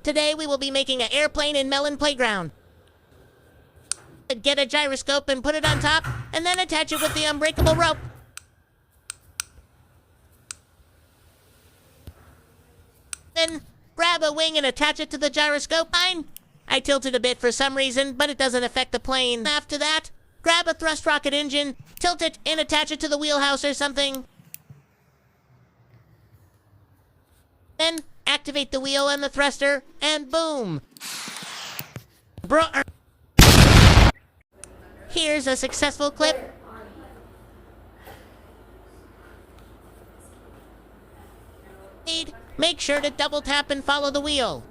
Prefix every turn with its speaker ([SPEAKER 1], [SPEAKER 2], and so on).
[SPEAKER 1] Today we will be making an airplane in Melon Playground. Get a gyroscope and put it on top, and then attach it with the unbreakable rope. Then grab a wing and attach it to the gyroscope. Fine. I tilted a bit for some reason, but it doesn't affect the plane. After that, grab a thrust rocket engine, tilt it, and attach it to the wheelhouse or something. Then activate the wheel and the thruster, and boom! Here's a successful clip. Make sure to double tap and follow the wheel.